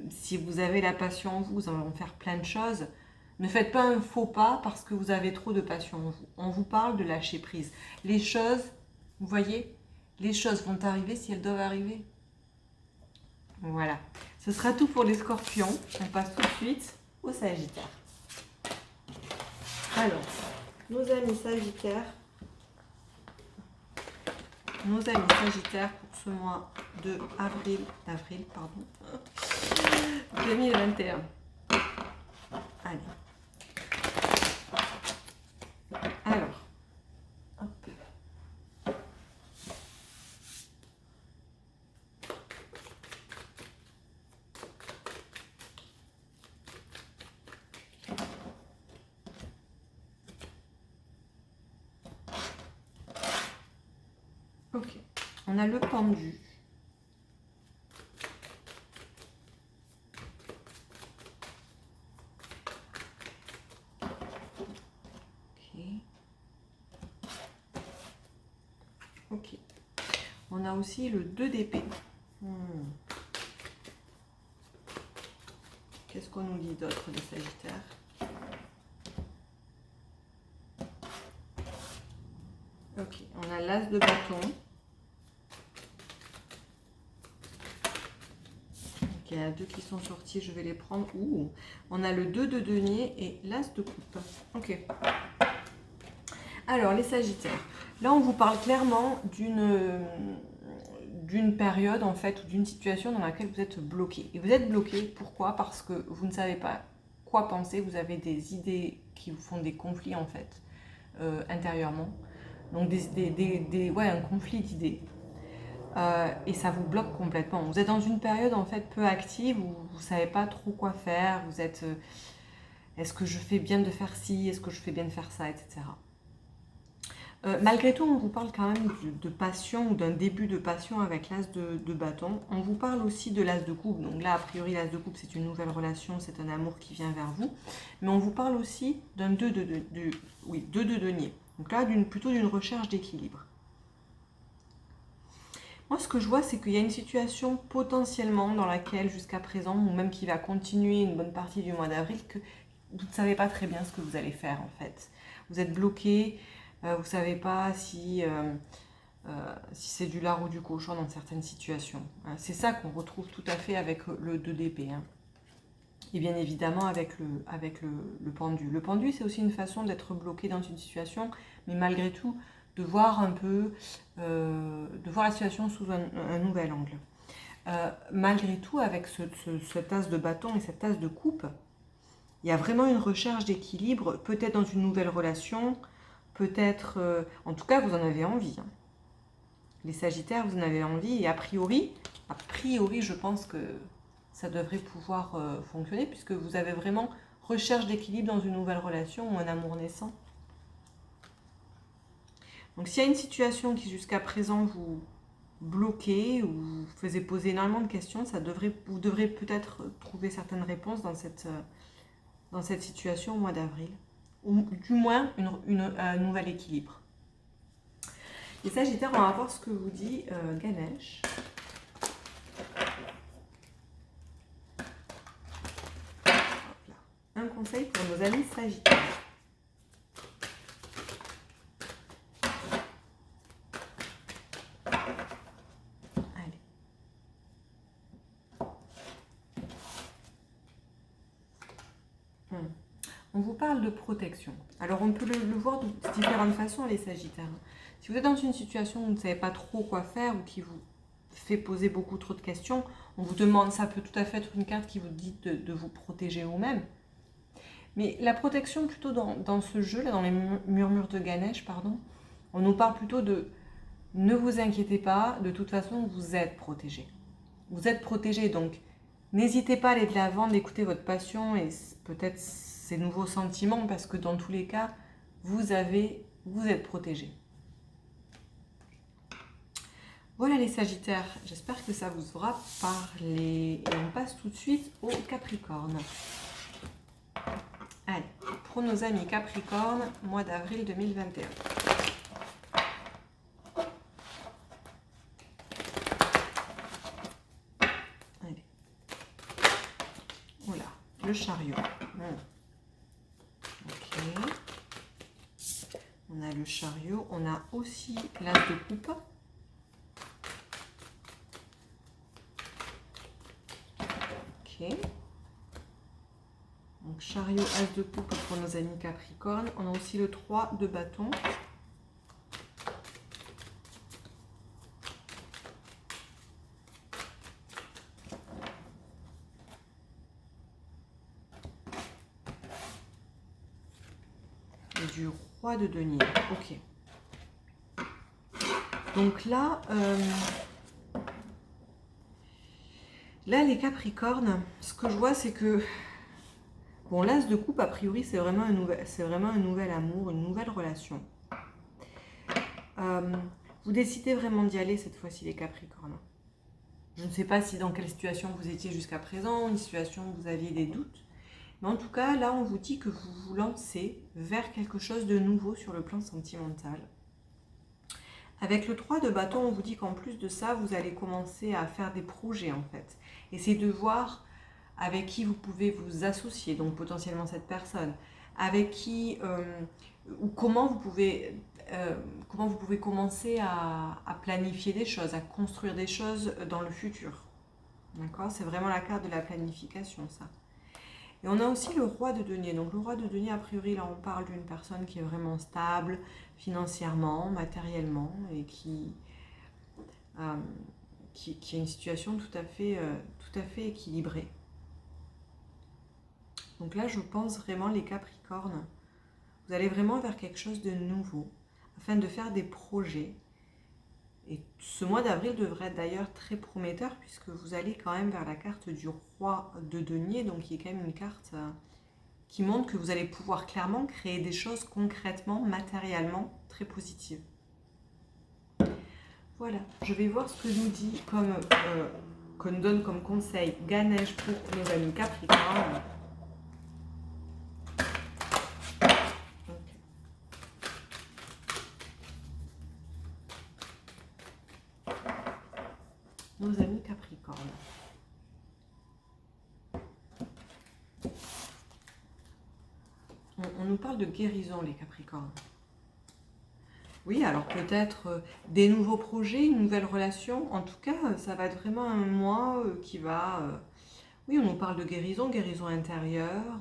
Si vous avez la passion en vous, vous allez en faire plein de choses. Ne faites pas un faux pas parce que vous avez trop de passion en vous. On vous parle de lâcher prise. Les choses, vous voyez, les choses vont arriver si elles doivent arriver. Voilà. Ce sera tout pour les scorpions. On passe tout de suite aux sagittaires. Alors, nos amis sagittaires. Nos amis sagittaires pour ce mois de avril 2021. Allez. Alors, hop. Ok, on a le pendu. Ok. On a aussi le 2 d'épée. Qu'est-ce qu'on nous dit d'autre des sagittaires? Ok, on a l'as de bâton. Il y en a deux qui sont sortis, je vais les prendre. Ouh, on a le 2 de denier et l'as de coupe. Ok. Alors, les sagittaires. Là, on vous parle clairement d'une période, en fait, ou d'une situation dans laquelle vous êtes bloqué. Et vous êtes bloqué, pourquoi? Parce que vous ne savez pas quoi penser. Vous avez des idées qui vous font des conflits, en fait, intérieurement. Donc, un conflit d'idées. Et ça vous bloque complètement. Vous êtes dans une période en fait peu active où vous ne savez pas trop quoi faire. Vous êtes est-ce que je fais bien de faire ci, est-ce que je fais bien de faire ça, etc. Malgré tout, on vous parle quand même de passion ou d'un début de passion avec l'as de bâton. On vous parle aussi de l'as de coupe. Donc là, a priori, l'as de coupe, c'est une nouvelle relation, c'est un amour qui vient vers vous. Mais on vous parle aussi d'un 2 de denier. Donc là, plutôt d'une recherche d'équilibre. Moi, ce que je vois, c'est qu'il y a une situation potentiellement dans laquelle, jusqu'à présent, ou même qui va continuer une bonne partie du mois d'avril, que vous ne savez pas très bien ce que vous allez faire, en fait. Vous êtes bloqué, vous ne savez pas si c'est du lard ou du cochon dans certaines situations. C'est ça qu'on retrouve tout à fait avec le 2 d'épée. Et bien évidemment avec le pendu. Le pendu, c'est aussi une façon d'être bloqué dans une situation, mais malgré tout, de voir un peu, de voir la situation sous un nouvel angle. Malgré tout, avec cette tasse de bâton et cette tasse de coupe, il y a vraiment une recherche d'équilibre, peut-être dans une nouvelle relation, peut-être, en tout cas, vous en avez envie. Les Sagittaires, vous en avez envie, et a priori, je pense que ça devrait pouvoir fonctionner, puisque vous avez vraiment recherche d'équilibre dans une nouvelle relation ou un amour naissant. Donc s'il y a une situation qui jusqu'à présent vous bloquez ou vous faisait poser énormément de questions, vous devrez peut-être trouver certaines réponses dans cette situation au mois d'avril. Ou du moins un nouvel équilibre. Les Sagittaires, on va voir ce que vous dit Ganesh. Un conseil pour nos amis Sagittaires. On vous parle de protection. Alors, on peut le voir de différentes façons, les Sagittaires. Si vous êtes dans une situation où vous ne savez pas trop quoi faire ou qui vous fait poser beaucoup trop de questions, on vous demande, ça peut tout à fait être une carte qui vous dit de vous protéger vous-même. Mais la protection, plutôt dans ce jeu-là, dans les murmures de Ganesh, pardon, on nous parle plutôt de ne vous inquiétez pas, de toute façon, vous êtes protégé. Vous êtes protégé, donc n'hésitez pas à aller de l'avant, d'écouter votre passion et peut-être ces nouveaux sentiments, parce que dans tous les cas, vous êtes protégé. Voilà les Sagittaires, j'espère que ça vous aura parlé. Et on passe tout de suite au Capricorne. Allez, pour nos amis Capricorne, mois d'avril 2021. Allez. Voilà, le chariot. Ok. On a le chariot, on a aussi l'as de coupe. Ok. Donc chariot, as de coupe pour nos amis Capricorne. On a aussi le 3 de bâton. Et du roi de denier. Ok. Donc là, les Capricornes, ce que je vois, c'est que bon, l'as de coupe, a priori, c'est vraiment un nouvel amour, une nouvelle relation. Vous décidez vraiment d'y aller cette fois-ci, les Capricornes. Je ne sais pas si dans quelle situation vous étiez jusqu'à présent, une situation où vous aviez des doutes. Mais en tout cas, là, on vous dit que vous vous lancez vers quelque chose de nouveau sur le plan sentimental. Avec le 3 de bâton, on vous dit qu'en plus de ça, vous allez commencer à faire des projets, en fait. Essayez de voir avec qui vous pouvez vous associer, donc potentiellement cette personne, avec qui ou comment vous pouvez commencer à planifier des choses, à construire des choses dans le futur. D'accord? C'est vraiment la carte de la planification, ça. Et on a aussi le roi de denier. Donc le roi de denier, a priori, là on parle d'une personne qui est vraiment stable financièrement, matériellement, et qui a une situation tout à fait équilibrée. Donc là, je pense vraiment, les Capricornes, vous allez vraiment vers quelque chose de nouveau, afin de faire des projets. Et ce mois d'avril devrait être d'ailleurs très prometteur, puisque vous allez quand même vers la carte du roi de denier, donc qui est quand même une carte qui montre que vous allez pouvoir clairement créer des choses concrètement, matériellement, très positives. Voilà, je vais voir ce que nous dit, qu'on nous donne comme conseil Ganesh pour nos amis Capricornes. Nos amis Capricornes. On nous parle de guérison, les Capricornes. Oui, alors peut-être des nouveaux projets, une nouvelle relation. En tout cas, ça va être vraiment un mois qui va... oui, on nous parle de guérison, guérison intérieure.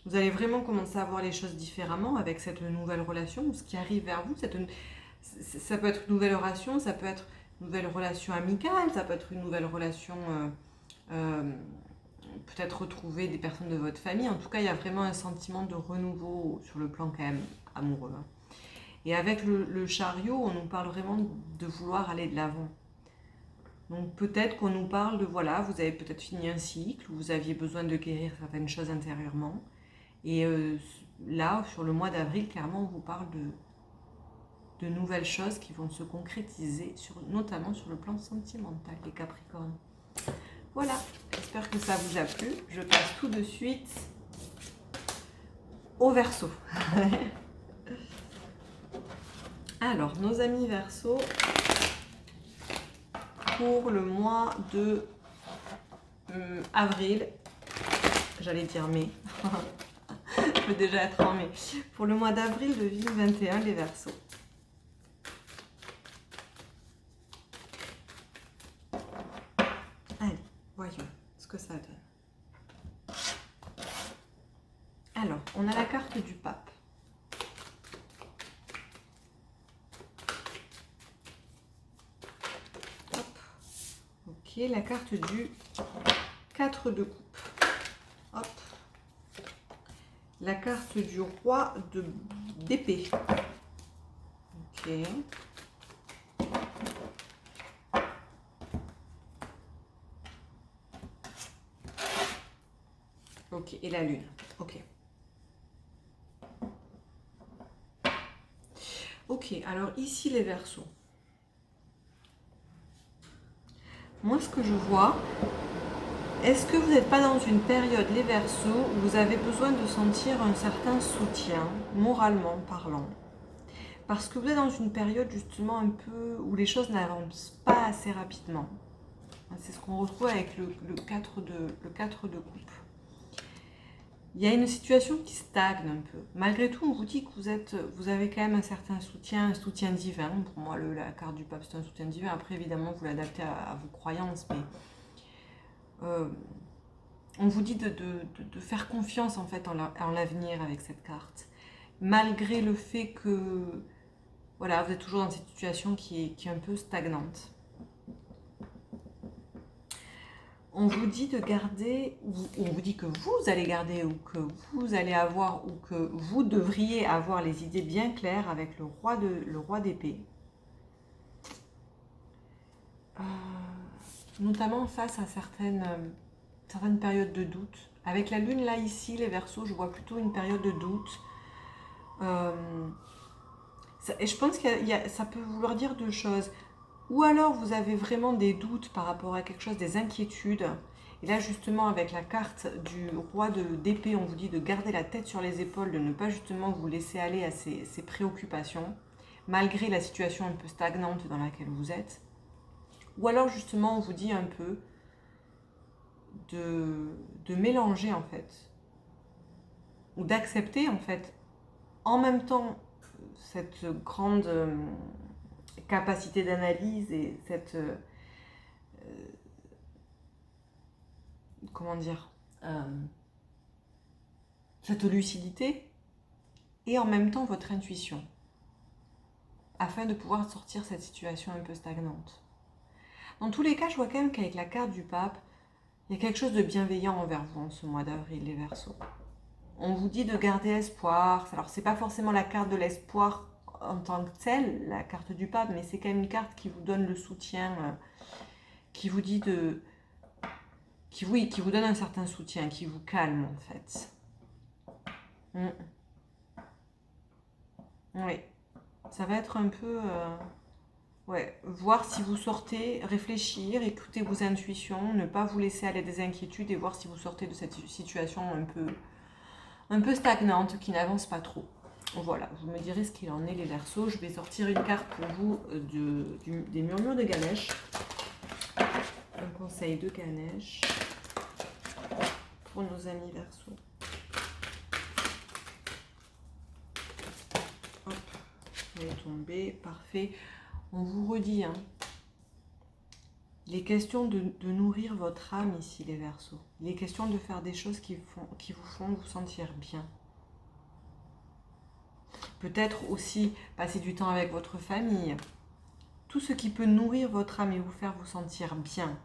Vous allez vraiment commencer à voir les choses différemment avec cette nouvelle relation, ce qui arrive vers vous. Ça peut être une nouvelle relation, ça peut être une nouvelle relation amicale, ça peut être une nouvelle relation... peut-être retrouver des personnes de votre famille. En tout cas, il y a vraiment un sentiment de renouveau sur le plan quand même amoureux. Et avec le chariot, on nous parle vraiment de vouloir aller de l'avant. Donc peut-être qu'on nous parle de, voilà, vous avez peut-être fini un cycle, vous aviez besoin de guérir certaines choses intérieurement. Et là, sur le mois d'avril, clairement, on vous parle de nouvelles choses qui vont se concrétiser, notamment sur le plan sentimental, les Capricornes. Voilà, j'espère que ça vous a plu. Je passe tout de suite au Verseau. Alors, nos amis Verseau, pour le mois de avril, j'allais dire mai, je peux déjà être en mai, pour le mois d'avril 2021, les Verseaux. Allez, voyons ce que ça donne. Alors, on a la carte du pape. Ok, la carte du 4 de coupe. Hop. La carte du roi d'épée. Ok. Ok, et la lune. Ok. Ok, alors ici les Verseaux. Moi, ce que je vois, est-ce que vous n'êtes pas dans une période, les Verseaux, où vous avez besoin de sentir un certain soutien, moralement parlant? Parce que vous êtes dans une période justement un peu où les choses n'avancent pas assez rapidement. C'est ce qu'on retrouve avec le 4 de coupe. Il y a une situation qui stagne un peu. Malgré tout, on vous dit que vous avez quand même un certain soutien, un soutien divin. Pour moi, la carte du pape, c'est un soutien divin. Après, évidemment, vous l'adaptez à vos croyances, mais on vous dit de faire confiance en fait en l'avenir avec cette carte. Malgré le fait que voilà, vous êtes toujours dans cette situation qui est un peu stagnante. On vous dit de garder, on vous dit que vous allez garder, ou que vous allez avoir, ou que vous devriez avoir les idées bien claires avec le roi d'épée. Notamment face à certaines périodes de doute. Avec la lune là ici, les Verseaux, je vois plutôt une période de doute. Et je pense que ça peut vouloir dire deux choses. Ou alors vous avez vraiment des doutes par rapport à quelque chose, des inquiétudes. Et là justement avec la carte du roi d'épée, on vous dit de garder la tête sur les épaules, de ne pas justement vous laisser aller à ces préoccupations, malgré la situation un peu stagnante dans laquelle vous êtes. Ou alors justement on vous dit un peu de mélanger en fait, ou d'accepter en fait, en même temps cette grande capacité d'analyse et cette comment dire cette lucidité, et en même temps votre intuition, afin de pouvoir sortir de cette situation un peu stagnante. Dans tous les cas, je vois quand même qu'avec la carte du pape, il y a quelque chose de bienveillant envers vous en ce mois d'avril, les Verseaux. On vous dit de garder espoir. Alors, c'est pas forcément la carte de l'espoir en tant que telle, la carte du pape, mais c'est quand même une carte qui vous donne le soutien, qui vous dit qui vous donne un certain soutien, qui vous calme en fait. Oui, ça va être un peu... ouais, voir si vous sortez, réfléchir, écouter vos intuitions, ne pas vous laisser aller des inquiétudes et voir si vous sortez de cette situation un peu stagnante, qui n'avance pas trop. Voilà, vous me direz ce qu'il en est, les Verseaux. Je vais sortir une carte pour vous des murmures de Ganesh. Un conseil de Ganesh pour nos amis Verseaux. Hop, elle est tombée, parfait. On vous redit, hein, il est question de nourrir votre âme ici, les Verseaux. Il est question de faire des choses qui vous font vous sentir bien. Peut-être aussi passer du temps avec votre famille. Tout ce qui peut nourrir votre âme et vous faire vous sentir bien.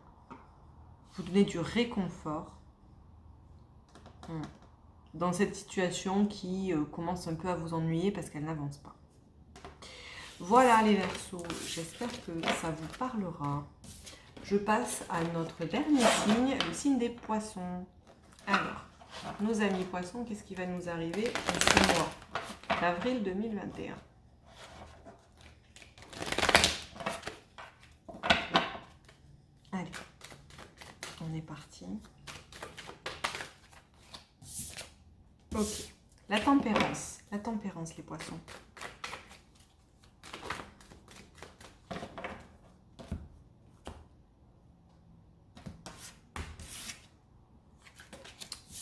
Vous donner du réconfort dans cette situation qui commence un peu à vous ennuyer parce qu'elle n'avance pas. Voilà les Verseaux, j'espère que ça vous parlera. Je passe à notre dernier signe, le signe des Poissons. Alors, nos amis Poissons, qu'est-ce qui va nous arriver en ce mois d'avril 2021? Allez, on est parti. Ok, la tempérance les Poissons.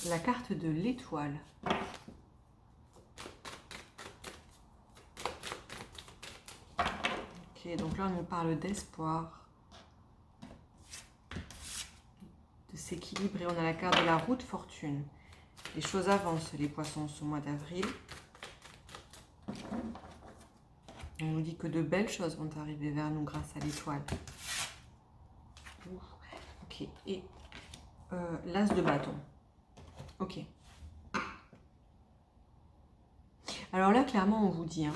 La carte de l'étoile. Ok, donc là on nous parle d'espoir, de s'équilibrer. On a la carte de la roue de fortune. Les choses avancent, les Poissons, ce mois d'avril. On nous dit que de belles choses vont arriver vers nous grâce à l'étoile. Ok, et l'as de bâton. Ok. Alors là, clairement, on vous dit, hein,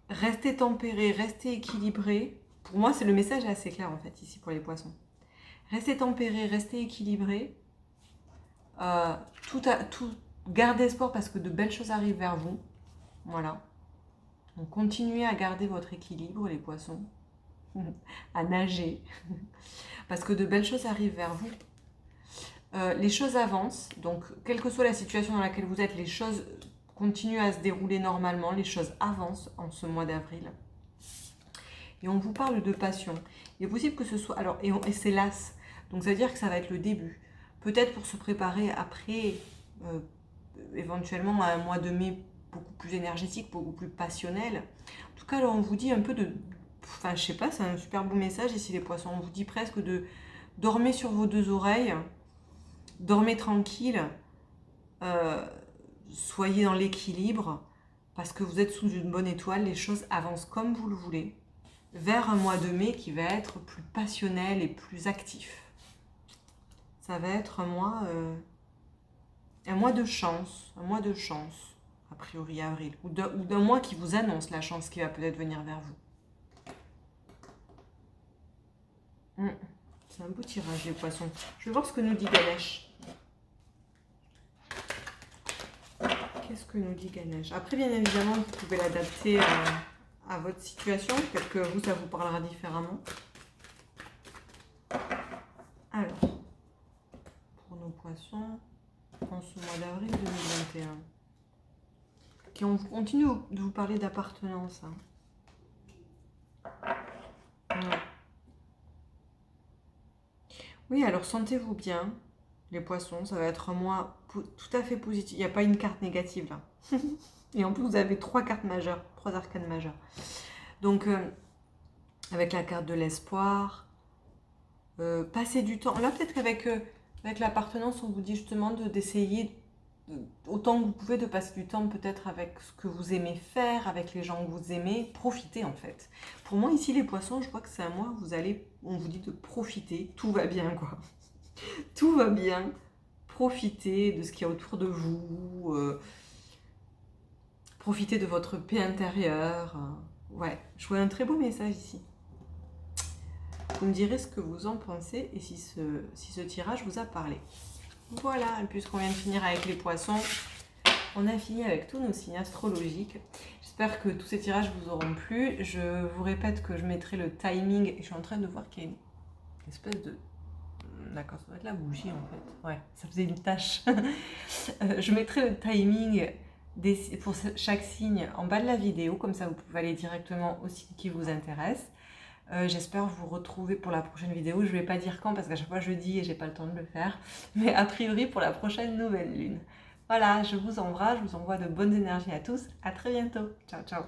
restez tempéré, restez équilibré. Pour moi, c'est le message est assez clair, en fait, ici, pour les Poissons. Restez tempéré, restez équilibré. Gardez espoir parce que de belles choses arrivent vers vous. Voilà. Donc continuez à garder votre équilibre, les poissons, à nager, parce que de belles choses arrivent vers vous. Les choses avancent, donc quelle que soit la situation dans laquelle vous êtes, les choses continuent à se dérouler normalement, les choses avancent en ce mois d'avril. Et on vous parle de passion. Il est possible que ce soit... Alors, et c'est l'as, donc ça veut dire que ça va être le début. Peut-être pour se préparer après, éventuellement à un mois de mai beaucoup plus énergétique, beaucoup plus passionnel. En tout cas, alors on vous dit un peu de... Enfin, je sais pas, c'est un super beau message ici les poissons. On vous dit presque de dormir sur vos deux oreilles, dormez tranquille, soyez dans l'équilibre, parce que vous êtes sous une bonne étoile, les choses avancent comme vous le voulez, vers un mois de mai qui va être plus passionnel et plus actif. Ça va être un mois de chance, a priori avril, ou d'un mois qui vous annonce la chance qui va peut-être venir vers vous. C'est un beau tirage les poissons. Je vais voir ce que nous dit Ganesh. Qu'est-ce que nous dit Ganesh? Après, bien évidemment, vous pouvez l'adapter à votre situation. Peut-être que vous, ça vous parlera différemment. Alors, pour nos poissons, en ce mois d'avril 2021. Okay, on continue de vous parler d'appartenance. Ouais. Oui, alors sentez-vous bien. Les poissons, ça va être un mois tout à fait positif. Il n'y a pas une carte négative là. Et en plus, vous avez 3 cartes majeures, 3 arcanes majeures. Donc, avec la carte de l'espoir, passer du temps. Là, peut-être qu'avec l'appartenance, on vous dit justement d'essayer, autant que vous pouvez, de passer du temps peut-être avec ce que vous aimez faire, avec les gens que vous aimez. Profitez en fait. Pour moi, ici, les poissons, je crois que c'est un mois où on vous dit de profiter. Tout va bien, quoi. Tout va bien, profitez de ce qu'il y a autour de vous, profitez de votre paix intérieure. Ouais, je vois un très beau message ici. Vous me direz ce que vous en pensez et si ce tirage vous a parlé. Voilà, puisqu'on vient de finir avec les poissons, on a fini avec tous nos signes astrologiques. J'espère que tous ces tirages vous auront plu. Je vous répète que je mettrai le timing, et je suis en train de voir qu'il y a une espèce de... D'accord, ça doit être la bougie en fait. Ouais, ça faisait une tache. Je mettrai le timing pour chaque signe en bas de la vidéo, comme ça vous pouvez aller directement au signe qui vous intéresse. J'espère vous retrouver pour la prochaine vidéo. Je ne vais pas dire quand parce qu'à chaque fois je dis et j'ai pas le temps de le faire. Mais a priori pour la prochaine nouvelle lune. Voilà, je vous embrasse, je vous envoie de bonnes énergies à tous. À très bientôt. Ciao, ciao.